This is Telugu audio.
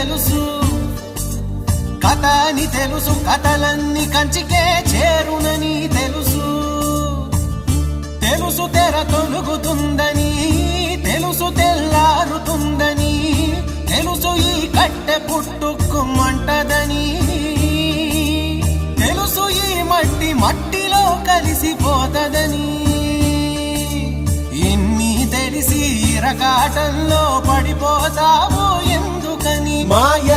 తెలుసు, కథ అని తెలుసు, కథలన్నీ కంచికే చేరునని తెలుసు. తెలుసు తెర తొలుగుతుందని, తెలుసు తెల్లారుతుందని, తెలుసు ఈ కట్టె పుట్టుకుమంటదని, తెలుసు ఈ మట్టి మట్టిలో కలిసిపోతదని. ఇన్ని తెలిసి ఇరకాటంలో పడిపోతావు ఎందుకని? మాయ